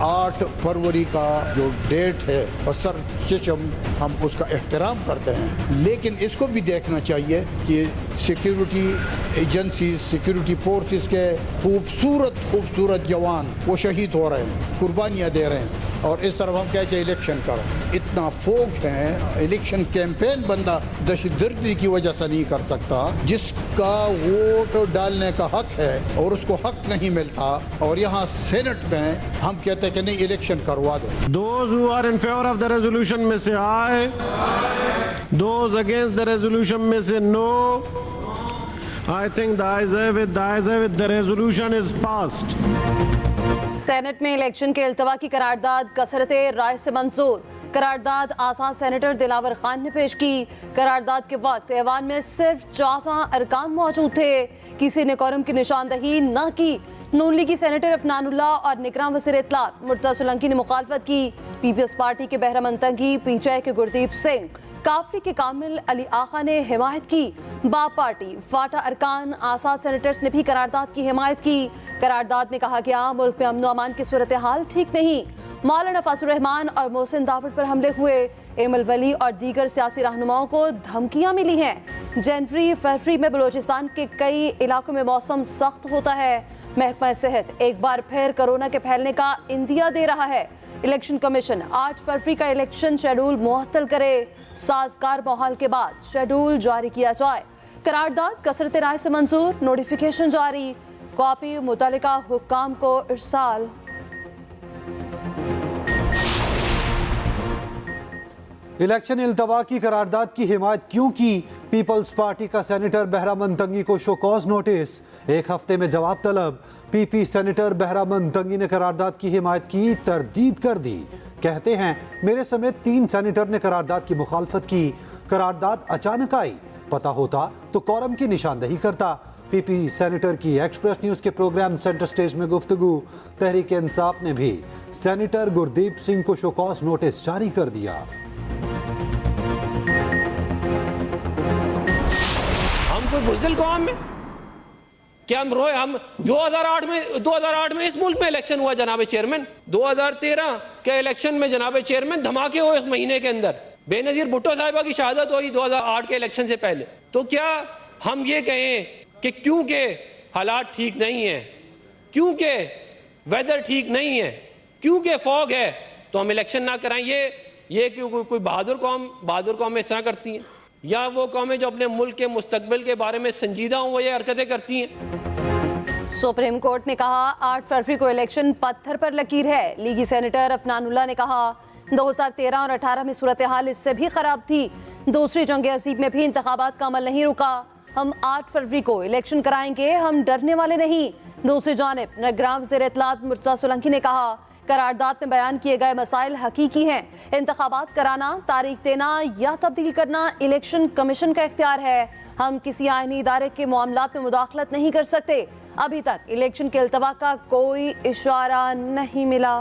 8 फरवरी का जो डेट है और सर हम उसका एहतराम करते हैं, लेकिन इसको भी देखना चाहिए कि सिक्योरिटी एजेंसी, सिक्योरिटी फोर्सेस के खूबसूरत जवान वो शहीद हो रहे हैं, कुर्बानियाँ दे रहे हैं, और इस तरफ हम कहते हैं इलेक्शन करो। इतना फोक है, इलेक्शन कैंपेन बंदा दहशतगर्दी की वजह से नहीं कर सकता, जिसका वोट डालने का हक है और उसको हक नहीं मिलता, और यहाँ सेनेट में हम कहते हैं कि नहीं इलेक्शन करवा दो। Those who are in favor of the resolution में से aye, those against the resolution में से no. I think the ayes have it, the resolution is passed. Senate में इलेक्शन के इल्तवा की करारदाद कसरत राय से मंजूर। करारदाद आज़ाद सेनेटर दिलावर खान ने पेश की। करारदाद के वक्त ऐवान में सिर्फ 14 अरकान मौजूद थे। किसी ने कोरम की निशानदही न की। नून लीगी सेनेटर अफनानुल्लाह और निगरान वज़ीर इत्तलात मुर्तज़ा सोलंकी ने मुखालफत की। पीपल्स पार्टी के बहरम तंगी, पीटीआई के गुरदीप सिंह, काफरी के कामिल अली आका ने हिमायत की। बाप पार्टी, फाटा अरकान, आज़ाद सेनेटर्स ने भी करारदाद की हिमायत की। करारदाद में कहा गया मुल्क में अमन अमान की सूरत हाल ठीक नहीं। मौलाना फाजुर रहमान और मोहसिन दावड़ पर हमले हुए। एमल वली और दीगर सियासी रहनुमाओं को धमकियां मिली हैं। जनवरी फरवरी में बलूचिस्तान के कई इलाकों में मौसम सख्त होता है। महकमा सेहत एक बार फिर कोरोना के फैलने का इंदिया दे रहा है। इलेक्शन कमीशन 8 फरवरी का इलेक्शन शेड्यूल मुअत्तल करे। साजगार माहौल के बाद शेड्यूल जारी किया जाए। करारदाद कसरत राय से मंजूर। नोटिफिकेशन जारी। कॉपी मुतल्लिका हुक्काम को इरसाल। इलेक्शन इल्तवा की करारदाद की हिमायत क्यों की? पीपल्स पार्टी का सेनेटर बहरामन तंगी को शोकॉज नोटिस। 1 हफ्ते में जवाब तलब। पीपी सेनेटर बहरामन तंगी ने करारदाद की हिमायत की तरदीद कर दी। कहते हैं मेरे समेत 3 सेनेटर ने करारदाद की मुखालफत की। करारदाद अचानक आई, पता होता तो कोरम की निशानदही करता। पीपी सेनेटर की एक्सप्रेस न्यूज के प्रोग्राम सेंटर स्टेज में गुफ्तगू। तहरीक इंसाफ ने भी सेनेटर गुरदीप सिंह को शोकॉज नोटिस जारी कर दिया। हम कोई बुज़दिल कौम में क्या हम रोए? हम 2008 में इस मुल्क में इलेक्शन हुआ जनाब चेयरमैन। 2013 के इलेक्शन में जनाब चेयरमैन धमाके हुए इस महीने के अंदर। बेनजीर भुट्टो साहिबा की शहादत हुई 2008 के इलेक्शन से पहले। तो क्या हम ये कहें कि क्योंकि हालात ठीक नहीं है, क्योंकि वेदर ठीक नहीं है, क्योंकि फॉग है तो हम इलेक्शन ना कराएं? ये क्यों कोई बहादुर कौम इस तरह करती हैं? या वो कौमें जो अपने मुल्क के मुस्तकबिल के बारे में संजीदा हों वो ये हरकतें करती हैं? सुप्रीम कोर्ट ने कहा 8 फरवरी को इलेक्शन पत्थर पर लकीर है। लीगी सेनेटर अफनानुल्लाह ने कहा 2013 और 18 में सूरत हाल इससे भी खराब थी। दूसरी जंग अजीब में भी इंतखाबात का अमल नहीं रुका। हम 8 फरवरी को इलेक्शन कराएंगे, हम डरने वाले नहीं। दूसरी जानिब निगरान वज़ीर इत्तलात मुर्तज़ा सोलंकी ने कहा करारदाद में बयान किए गए मसाइल हकीकी हैं। इंतखाबात कराना, तारीख देना या तब्दील करना इलेक्शन कमीशन का इख्तियार है। हम किसी आईनी इदारे के मामलात में मुदाखलत नहीं कर सकते। अभी तक इलेक्शन के इल्तवा का कोई इशारा नहीं मिला।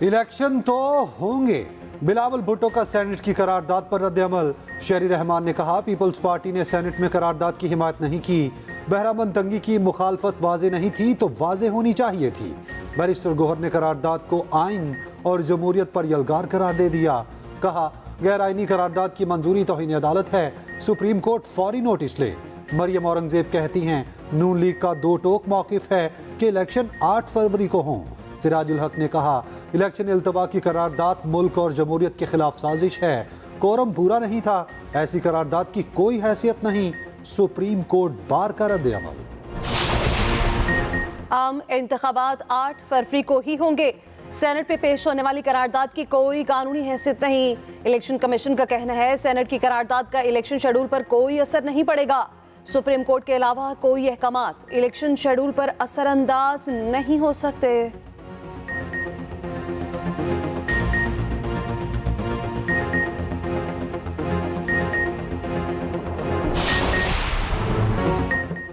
इलेक्शन तो होंगे। बिलावल भुट्टो का सेनेट की करारदाद पर रद्द-ए-अमल। शहरी रहमान ने कहा पीपल्स पार्टी ने सेनेट में करारदाद की हिमायत नहीं की। बहरामन तंगी की मुखालफत वाजे नहीं थी तो वाजे होनी चाहिए थी। बैरिस्टर गोहर ने करारदाद को आइन और जमहूरियत पर यलगार करार दे दिया। कहा गैर आइनी करारदाद की मंजूरी तौहीन अदालत है, सुप्रीम कोर्ट फौरी नोटिस ले। मरियम औरंगजेब कहती हैं नून लीग का 2 टोक मौकिफ है कि इलेक्शन 8 फरवरी को हों। सिराजुल हक ने कहा इलेक्शन इल्तवा की करारदाद मुल्क और जमहूरियत के खिलाफ साजिश है। कोरम पूरा नहीं था, ऐसी करारदाद की कोई हैसियत नहीं। सुप्रीम कोर्ट बार का रद्द-ए-अमल। आम इंतखाबात 8 फरवरी को ही होंगे। सेनेट पे पेश होने वाली करारदाद की कोई कानूनी हैसियत नहीं। इलेक्शन कमीशन का कहना है सेनेट की करारदाद का इलेक्शन शेड्यूल पर कोई असर नहीं पड़ेगा। सुप्रीम कोर्ट के अलावा कोई अहकामात इलेक्शन शेड्यूल पर असरअंदाज नहीं हो सकते।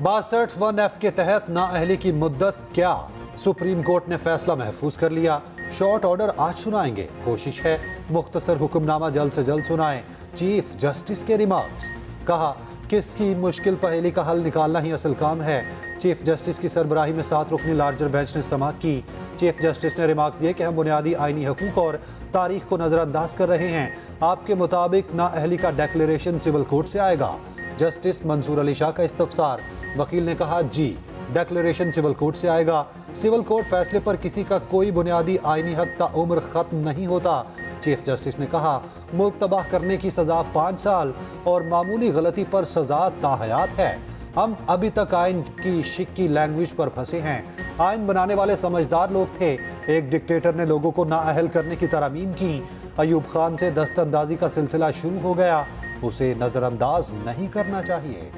बासठ 1F के तहत नाअहली की मुद्दत क्या? सुप्रीम कोर्ट ने फैसला महफूज कर लिया। शॉर्ट ऑर्डर आज सुनाएंगे। कोशिश है मुख्तसर हुक्मनामा जल्द से जल्द सुनाएं। चीफ जस्टिस के रिमार्क्स। कहा किसकी मुश्किल पहेली का हल निकालना ही असल काम है। चीफ जस्टिस की सरबराही में 7 रुकनी लार्जर बेंच ने समाअत की। चीफ जस्टिस ने रिमार्क्स दिए कि हम बुनियादी आईनी हकूक और तारीख को नज़रअंदाज कर रहे हैं। आपके मुताबिक नाअहली का डिक्लेरेशन सिविल कोर्ट से आएगा। जस्टिस मंसूर अली शाह का इस्तफसार। वकील ने कहा जी, डिक्लेरेशन सिविल कोर्ट से आएगा। सिविल कोर्ट फैसले पर किसी का कोई बुनियादी आईनी हक ता उम्र ख़त्म नहीं होता। चीफ जस्टिस ने कहा मुल्क तबाह करने की सज़ा 5 साल और मामूली गलती पर सज़ा ताहयात है। हम अभी तक आइन की शिक्की लैंग्वेज पर फंसे हैं। आइन बनाने वाले समझदार लोग थे। एक डिक्टेटर ने लोगों को नाअहल करने की तरमीम की। अयूब खान से दस्तंदाजी का सिलसिला शुरू हो गया। उसे नज़रअंदाज नहीं करना चाहिए।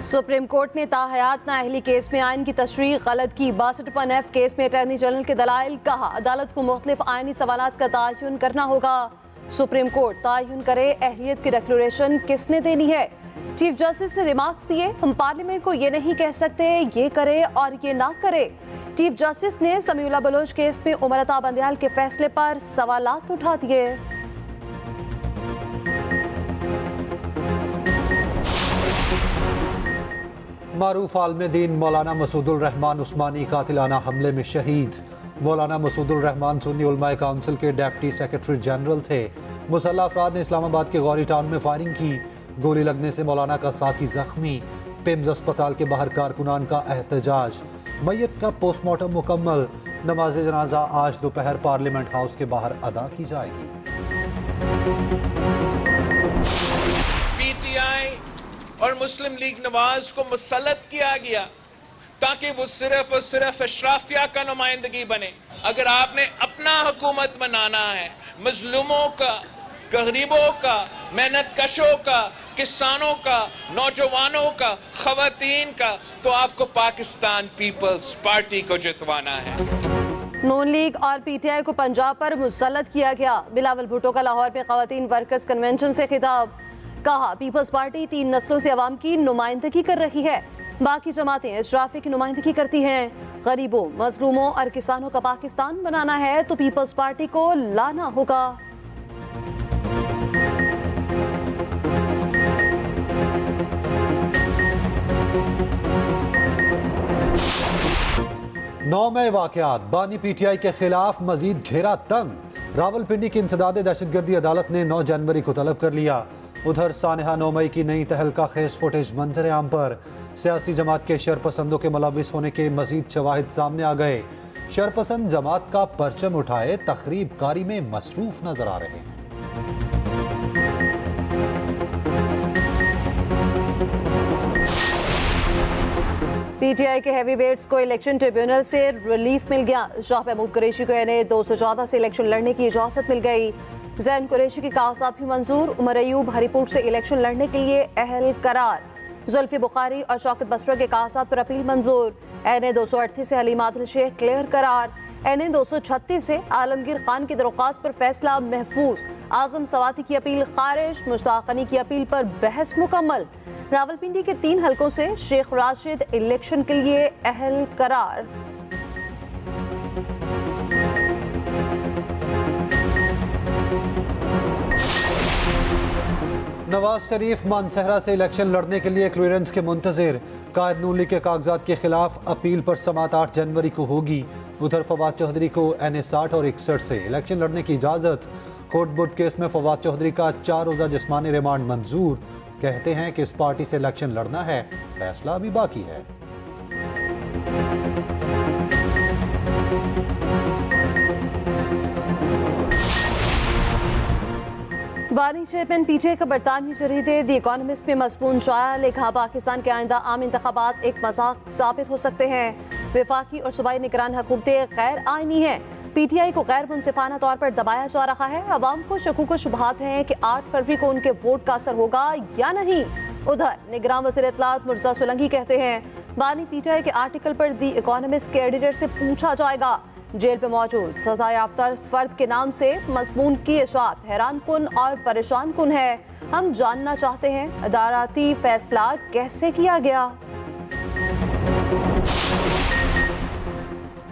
सुप्रीम कोर्ट ने ताहयात नाअहली केस में आइन की तशरीह गलत की। 62(F) केस में अटॉर्नी जनरल के दलाइल। कहा अदालत को मुख्तलिफ आइनी सवालात का तयन करना होगा। सुप्रीम कोर्ट तयन करे अहलियत की डिक्लेरेशन किसने देनी है। चीफ जस्टिस ने रिमार्क्स दिए हम पार्लियामेंट को ये नहीं कह सकते ये करे और ये ना करे। चीफ जस्टिस ने समीउल्लाह बलोच केस में उमर अता बंदियाल के फैसले पर सवालात उठा दिए। मारूफ आलम दीन मौलाना मसूदुर रहमान उस्मानी कातिलाना हमले में शहीद। मौलाना मसूदुर रहमान सुन्नी उलमाए काउंसिल के डिप्टी सेक्रेटरी जनरल थे। मुसल्लह अफराद ने इस्लामाबाद के गौरी टाउन में फायरिंग की। गोली लगने से मौलाना का साथी जख्मी। पिम्स अस्पताल के बाहर कारकुनान का एहतजाज। मैयत का पोस्टमार्टम मुकम्मल। नमाज जनाजा आज दोपहर पार्लियामेंट हाउस के बाहर अदा की जाएगी। पीटीआई और मुस्लिम लीग नवाज को मुसल्लत किया गया ताकि वो सिर्फ और सिर्फ अशराफिया का नुमाइंदगी बने। अगर आपने अपना हुकूमत बनाना है, मजलूमों का, गरीबों का, मेहनत कशों का, किसानों का, नौजवानों का, खवातीन का, तो आपको पाकिस्तान पीपल्स पार्टी को जितवाना है। नून लीग और पीटीआई को पंजाब पर मुसल्लत किया गया। बिलावल भुट्टो का लाहौर में खवातीन वर्कर्स कन्वेंशन से खिताब। कहा पीपल्स पार्टी 3 नस्लों से अवाम की नुमाइंदगी कर रही है। बाकी जमातें अशराफी की नुमाइंदगी करती हैं। गरीबों, मजलूमों और किसानों का पाकिस्तान बनाना है तो पीपल्स पार्टी को लाना होगा। नौ मई वाकयात। बानी पीटीआई के खिलाफ मजीद घेरा तंग। रावलपिंडी की इंसदाद दहशतगर्दी अदालत ने 9 जनवरी को तलब कर लिया। उधर सानहा 9 मई की नई तहलका खेज फुटेज मंजर आम पर। सियासी जमात के शरपसंदों के मुलविस होने के मजीद शवाहिद सामने आ गए। शरपसंद जमात का परचम उठाए तखरीब कारी में मसरूफ नजर आ रहे हैं। पीटीआई के हैवी वेट्स को इलेक्शन ट्रिब्यूनल से रिलीफ मिल गया। शाह महमूद कुरैशी को यानी 214 से इलेक्शन लड़ने की इजाजत मिल गई। जैन कुरैशी के कागजात भी मंजूर। उमर अयूब हरीपुर से इलेक्शन लड़ने के लिए अहल करार। जुल्फी बुखारी और शौकत बसरा के कागजात पर अपील मंजूर। एनए 238 से हलीम आदिल शेख क्लियर करार। एनए 236 से आलमगीर खान की दरख्वास्त पर फैसला महफूज। आजम सवाती की अपील खारिज। मुश्ताक अली की अपील पर बहस मुकम्मल। रावलपिंडी के 3 हलकों से शेख राशिद इलेक्शन के लिए अहल करार। नवाज शरीफ मानसहरा से इलेक्शन लड़ने के लिए क्लियरेंस के मुंतजिर। कायद नून लीग के कागजात के खिलाफ अपील पर समात 8 जनवरी को होगी। उधर फवाद चौधरी को एनए 60 और 61 से इलेक्शन लड़ने की इजाजत। कोटबुट केस में फवाद चौधरी का 4 रोजा जिस्मानी रिमांड मंजूर। कहते हैं कि इस पार्टी से इलेक्शन लड़ना है, फैसला अभी बाकी है। बानी चेयरमैन पीटीआई का बरतानवी जरीदे द इकोनॉमिस्ट में मजमून शाया। लिखा पाकिस्तान के आइंदा आम इंतखाबात एक मजाक साबित हो सकते हैं। वफाकी और सूबाई निगरान हुकूमतें गैर आइनी हैं। पीटीआई को गैर मुनसिफाना तौर पर दबाया जा रहा है। अवाम को शकूक व शुबहात हैं कि 8 फरवरी को उनके वोट का असर होगा या नहीं। उधर निगरान वज़ीर इत्तलात मुर्तज़ा सोलंकी कहते हैं बानी पीटीआई के आर्टिकल पर द इकोनॉमिस्ट के एडिटर से पूछा जाएगा। जेल में मौजूद सजा याफ्ता फर्द के नाम से मजमून की इशाअत हैरान कुन और परेशान कुन है। हम जानना चाहते हैं अदालती फैसला कैसे किया गया।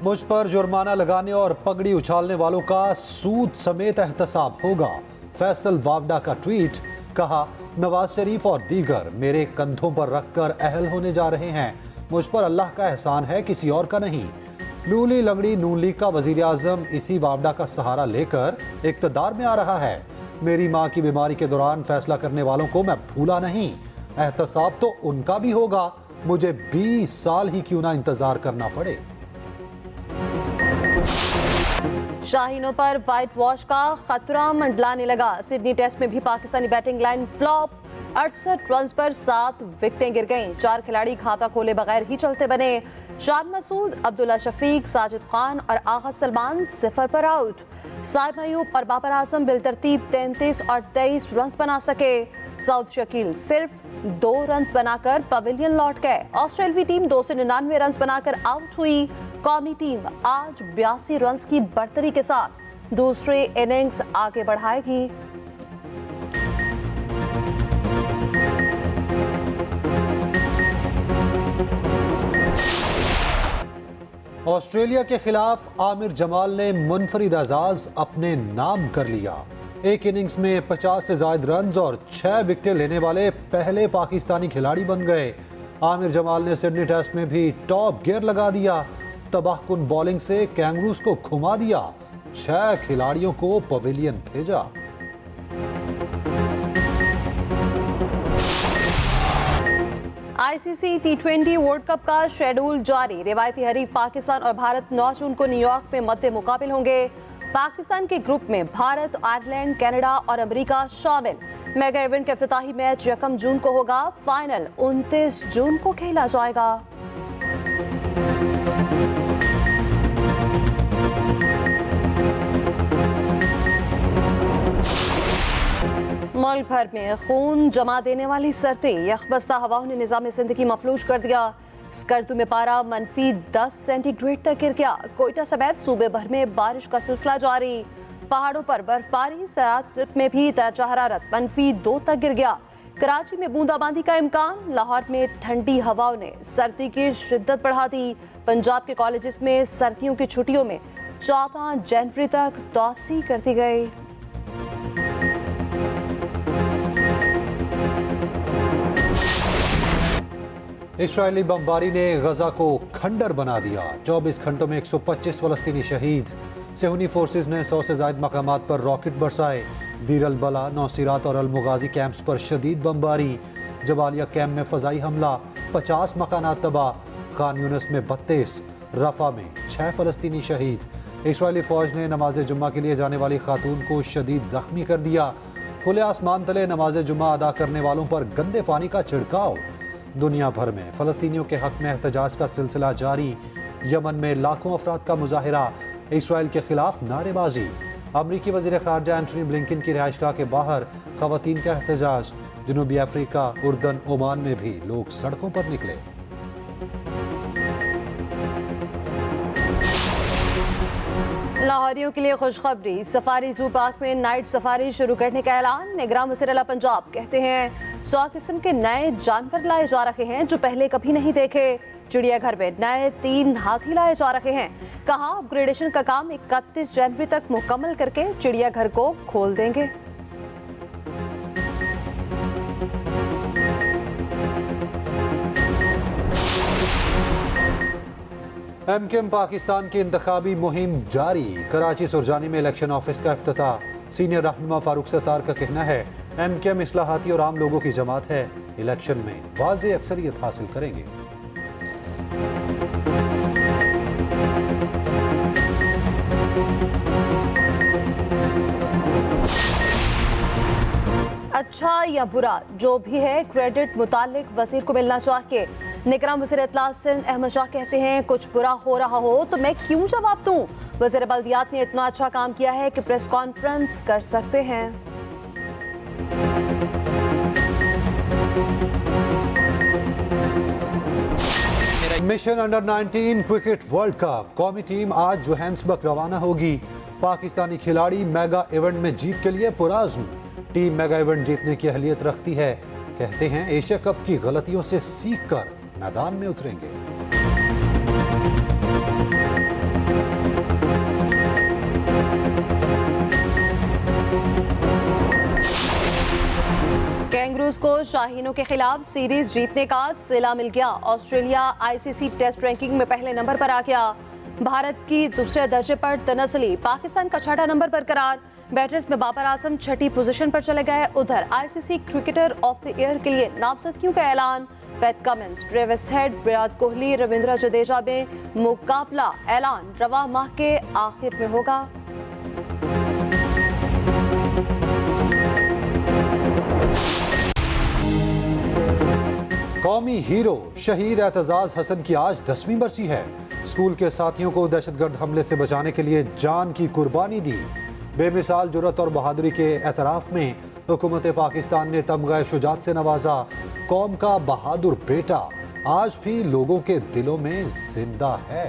मुझ पर जुर्माना लगाने और पगड़ी उछालने वालों का सूद समेत एहतसाब होगा। फैसल वावडा का ट्वीट, कहा नवाज शरीफ और दीगर मेरे कंधों पर रखकर अहल होने जा रहे हैं। मुझ पर अल्लाह का एहसान है, किसी और का नहीं। लूली लंगड़ी नून लीग का वजीर आजम इसी वावडा का सहारा लेकर इक्तदार में आ रहा है। मेरी माँ की बीमारी के दौरान फैसला करने वालों को मैं भूला नहीं। एहतसाब तो उनका भी होगा, मुझे 20 साल ही क्यों ना इंतजार करना पड़े। शाहीनों पर व्हाइट वॉश का खतरा मंडलाने लगा। सिडनी टेस्ट में भी Pakistani batting line flop. 68 run पर 7 विकेटें गिर गईं। 4 खिलाड़ी खाता खोले बगैर ही चलते बने। शान मसूद, अब्दुल्ला शफीक, साजिद खान और आगा सलमान 0 पर आउट। साइब अयूब और बाबर आजम बिलतरतीब 33 और 23 रन बना सके। सऊद शकील सिर्फ 2 रन बनाकर पवेलियन लौट गए। ऑस्ट्रेलियाई टीम 299 रन बनाकर आउट हुई। कौमी टीम आज 82 रन की बढ़तरी के साथ दूसरी इनिंग्स आगे बढ़ाएगी। ऑस्ट्रेलिया के खिलाफ आमिर जमाल ने मुनफरिद एजाज अपने नाम कर लिया। एक इनिंग्स में 50 से ज्यादा रन और 6 विकेटें लेने वाले पहले पाकिस्तानी खिलाड़ी बन गए। आमिर जमाल ने सिडनी टेस्ट में भी टॉप गियर लगा दिया। तबाहकुन बॉलिंग से कैंगरूज को घुमा दिया। 6 खिलाड़ियों को पवेलियन भेजा। आईसीसी T20 वर्ल्ड कप का शेड्यूल जारी। रिवायती हरीफ पाकिस्तान और भारत 9 जून को न्यूयॉर्क में मद्दे मुकाबिल होंगे। पाकिस्तान के ग्रुप में भारत, आयरलैंड, कनाडा और अमेरिका शामिल। मेगा इवेंट का इफ्तिताही मैच 1 जून को होगा। फाइनल 29 जून को खेला जाएगा। मुल्क भर में खून जमा देने वाली सर्दी। यखबस्ता हवाओं ने निज़ाम ज़िंदगी मफलूज कर दिया। स्कर्दू में पारा -10 सेंटीग्रेड तक गिर गया। कोयटा समेत सूबे भर में बारिश का सिलसिला जारी। पहाड़ों पर बर्फबारी, सरात में भी दर्जा हरारत -2 तक गिर गया। कराची में बूंदाबांदी का इम्कान। लाहौर में ठंडी हवाओं ने सर्दी की शिद्दत बढ़ा दी। पंजाब के कॉलेजेस में सर्दियों की छुट्टियों में 14 जनवरी तक तोसी कर दी गई। इस्राएली बमबारी ने गजा को खंडर बना दिया। 24 घंटों में 125 फलस्तीनी शहीद। सेहूनी फोर्सेज ने 100 से ज्यादा मकामात पर रॉकेट बरसाए। दीर अल बला, नौसीरात और अलमुगाजी कैंप्स पर शदीद बमबारी। जबालिया कैंप में फजाई हमला, 50 मकानात तबाह। खान यूनिस में 32, रफा में 6 फलस्तीनी शहीद। इस्राएली फौज ने नमाज जुम्मा के लिए जाने वाली खातून को शदीद जख्मी कर दिया। खुले आसमान तले नमाज जुम्मा अदा करने वालों पर गंदे पानी का छिड़काव। दुनिया भर में फलस्तीनियों के हक में एहतजाज का सिलसिला जारी। यमन में लाखों अफराद का मुजाहिरा, इसराइल के खिलाफ नारेबाजी। अमरीकी वजीर खारजा एंटनी ब्लिंकन की रिहाइशगाह के बाहर खवातीन का एहतजाज। जनूबी अफ्रीका, उर्दन, ओमान में भी लोग सड़कों पर निकले। लाहौरियों के लिए खुशखबरी। सफारी जू पार्क में नाइट सफारी शुरू करने का ऐलान। निगरान वज़ीर आला पंजाब कहते हैं 100 किस्म के नए जानवर लाए जा रहे हैं जो पहले कभी नहीं देखे। चिड़ियाघर में नए 3 हाथी लाए जा रहे हैं। कहा अपग्रेडेशन का काम 31 जनवरी तक मुकम्मल करके चिड़ियाघर को खोल देंगे। एमकेएम पाकिस्तान की इंतखाबी मुहिम जारी। कराची सुरजानी में इलेक्शन ऑफिस का इफ्तिताह। सीनियर रहनुमा फारूक सत्तार का कहना है एमकेएम इस्लाहाती और आम लोगों की जमात है। इलेक्शन में वाज़ेह अक्सरियत हासिल करेंगे। अच्छा या बुरा जो भी है, क्रेडिट मुतालिक वजीर को मिलना चाहिए। निगरान वज़ीर इत्तलात सिंध अहमद शाह कहते हैं कुछ बुरा हो रहा हो तो मैं क्यों जवाब दूं। वज़ीर बल्दियात ने इतना अच्छा काम किया है कि प्रेस कॉन्फ्रेंस कर सकते हैं। Mission under 19 cricket world cup कौमी टीम आज जोहान्सबर्ग रवाना होगी। पाकिस्तानी खिलाड़ी मेगा इवेंट में जीत के लिए पुराज़्म। टीम मेगा इवेंट जीतने की अहलियत रखती है। कहते हैं एशिया कप की गलतियों से सीख कर मैदान में उतरेंगे। कैंगरूज को शाहीनों के खिलाफ सीरीज जीतने का सिला मिल गया। ऑस्ट्रेलिया आईसीसी टेस्ट रैंकिंग में पहले नंबर पर आ गया। भारत की दूसरे दर्जे पर तनस्ली, पाकिस्तान का छठा नंबर बरकरार। बैटर्स में बाबर आजम छठी पोजीशन पर चले गए। उधर ICC cricketer of the year के लिए नामजदगियों का ऐलान। PAT Cummins, Travis head, Virat Kohli, Ravindra Jadeja में मुकाबला ऐलान रवा माह के आखिर में होगा। कौमी हीरो शहीद एतजाज हसन की आज 10वीं बरसी है। स्कूल के साथियों को दहशतगर्द हमले से बचाने के लिए जान की कुर्बानी दी। बेमिसाल जुर्रत और बहादुरी के एतराफ में हुकूमत पाकिस्तान ने तमगा शुजात से नवाजा। कौम का बहादुर बेटा आज भी लोगों के दिलों में जिंदा है।